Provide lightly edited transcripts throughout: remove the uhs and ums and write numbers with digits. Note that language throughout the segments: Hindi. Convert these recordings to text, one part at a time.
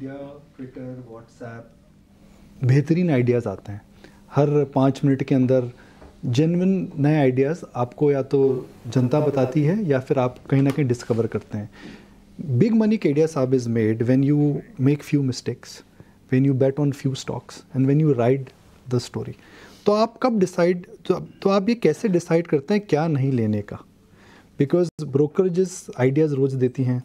मीडिया, ट्विटर, व्हाट्सएप, बेहतरीन आइडियाज़ आते हैं हर 5 मिनट के अंदर। जेन्युइन नए आइडियाज़ आपको या तो जनता बताती है या फिर आप कहीं ना कहीं डिस्कवर करते हैं। बिग मनी केडिया साहब is made when you make few mistakes, when you bet on few stocks and when you ride the story. तो आप कब डिसाइड, तो आप ये कैसे डिसाइड करते हैं क्या नहीं लेने का? बिकॉज ब्रोकरेजेस आइडियाज़ रोज़ देती हैं,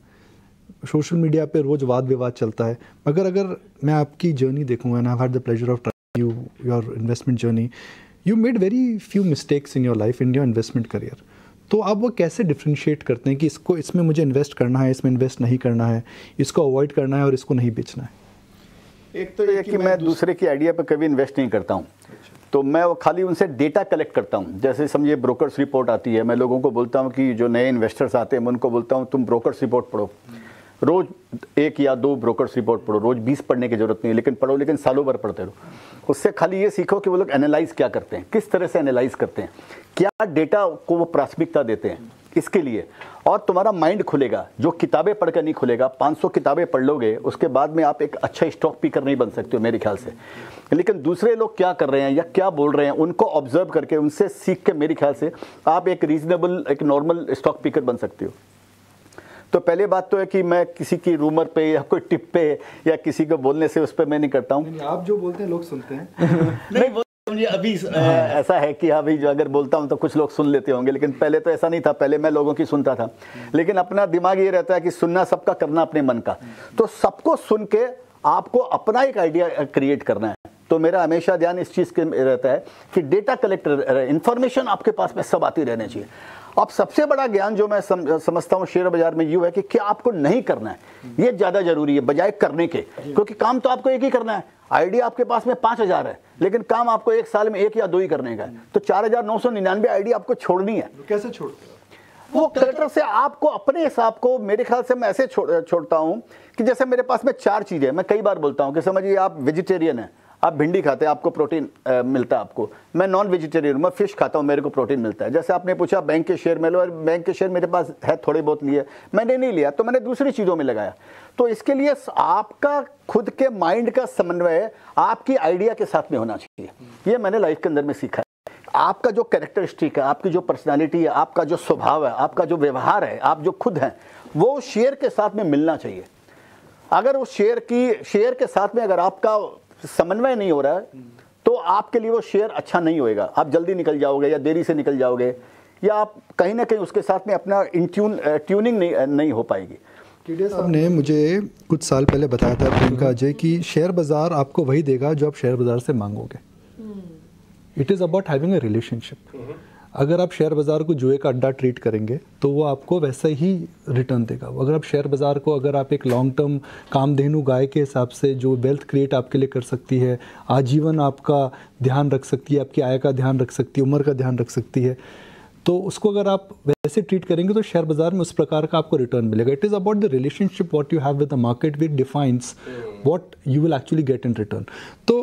सोशल मीडिया पे रोज़ वाद विवाद चलता है, मगर अगर मैं आपकी जर्नी देखूँगा ना, I have the pleasure of trying you your investment journey, you made very few mistakes in your life, in your investment career. तो आप वो कैसे डिफ्रेंशिएट करते हैं कि इसको, इसमें मुझे इन्वेस्ट करना है, इसमें इन्वेस्ट नहीं करना है, इसको अवॉइड करना है और इसको नहीं बेचना है? एक तो ये कि मैं दूसरे की आइडिया पर कभी इन्वेस्ट नहीं करता हूँ, तो मैं वो खाली उनसे डेटा कलेक्ट करता हूँ। जैसे समझिए ब्रोकर्स रिपोर्ट आती है, मैं लोगों को बोलता हूँ कि जो नए इन्वेस्टर्स आते हैं मैं उनको बोलता हूँ तुम ब्रोकर्स रिपोर्ट पढ़ो, रोज 1 या 2 ब्रोकर्स रिपोर्ट पढ़ो, रोज 20 पढ़ने की जरूरत नहीं है, लेकिन पढ़ो, लेकिन सालों भर पढ़ते रहो। उससे खाली ये सीखो कि वो लोग एनालाइज क्या करते हैं, किस तरह से एनालाइज करते हैं, क्या डेटा को वो प्राथमिकता देते हैं इसके लिए, और तुम्हारा माइंड खुलेगा। जो किताबें पढ़कर नहीं खुलेगा, 500 किताबें पढ़ लोगे उसके बाद में आप एक अच्छा स्टॉक पिकर नहीं बन सकते हो मेरे ख्याल से। लेकिन दूसरे लोग क्या कर रहे हैं या क्या बोल रहे हैं उनको ऑब्जर्व करके, उनसे सीख के मेरे ख्याल से आप एक रीजनेबल, एक नॉर्मल स्टॉक पिकर बन सकते हो। तो पहले बात तो है कि मैं किसी की रूमर पे या कोई टिप पे या किसी को बोलने से उस पर मैं नहीं करता हूँ। आप जो बोलते हैं लोग सुनते हैं। नहीं, मुझे अभी ऐसा है कि अभी जो अगर बोलता हूँ तो कुछ लोग सुन लेते होंगे, लेकिन पहले तो ऐसा नहीं था, पहले मैं लोगों की सुनता था। लेकिन अपना दिमाग ये रहता है कि सुनना सबका, करना अपने मन का। तो सबको सुन के आपको अपना एक आइडिया क्रिएट करना है। तो मेरा हमेशा ध्यान इस चीज़ के रहता है कि डेटा कलेक्टर, इंफॉर्मेशन आपके पास में सब आती रहनी चाहिए। अब सबसे बड़ा ज्ञान जो मैं समझता हूँ शेयर बाजार में यूँ है कि क्या आपको नहीं करना है, ये ज़्यादा जरूरी है बजाय करने के। क्योंकि काम तो आपको एक ही करना है, आइडिया आपके पास में 5000 है, लेकिन काम आपको 1 साल में 1 या 2 ही करने का है। तो 4999 आइडिया आपको छोड़नी है। कैसे छोड़ते हो? वो कलेक्टर से आपको अपने हिसाब को, मेरे ख्याल से मैं ऐसे छोड़ता हूँ कि जैसे मेरे पास में 4 चीज़ें, मैं कई बार बोलता हूँ कि समझिए आप वेजिटेरियन हैं, आप भिंडी खाते हैं, आपको प्रोटीन मिलता है आपको। मैं नॉन वेजिटेरियन हूँ, मैं फिश खाता हूँ, मेरे को प्रोटीन मिलता है। जैसे आपने पूछा बैंक के शेयर में लो, और बैंक के शेयर मेरे पास है, थोड़े बहुत लिए, मैंने नहीं लिया तो मैंने दूसरी चीज़ों में लगाया। तो इसके लिए आपका खुद के माइंड का समन्वय आपकी आइडिया के साथ में होना चाहिए। ये मैंने लाइफ के अंदर में सीखा है। आपका जो कैरेक्टरिस्टिक है, आपकी जो पर्सनैलिटी है, आपका जो स्वभाव है, आपका जो व्यवहार है, आप जो खुद हैं, वो शेयर के साथ में मिलना चाहिए। अगर उस शेयर के साथ में अगर आपका समन्वय नहीं हो रहा है तो आपके लिए वो शेयर अच्छा नहीं होएगा। आप जल्दी निकल जाओगे या देरी से निकल जाओगे, या आप कहीं ना कहीं उसके साथ में अपना ट्यूनिंग नहीं हो पाएगी। केडिया साहब ने मुझे कुछ साल पहले बताया था, प्रियंका अजय, कि शेयर बाजार आपको वही देगा जो आप शेयर बाजार से मांगोगे। It is about having a relationship. अगर आप शेयर बाज़ार को जुए का अड्डा ट्रीट करेंगे तो वो आपको वैसा ही रिटर्न देगा। अगर आप शेयर बाज़ार को, अगर आप एक लॉन्ग टर्म कामधेनु गाय के हिसाब से जो वेल्थ क्रिएट आपके लिए कर सकती है, आजीवन आपका ध्यान रख सकती है, आपकी आय का ध्यान रख सकती है, उम्र का ध्यान रख सकती है, तो उसको अगर आप वैसे ट्रीट करेंगे तो शेयर बाज़ार में उस प्रकार का आपको रिटर्न मिलेगा। It is about the relationship what you have with the market, which defines what you will actually get in return. तो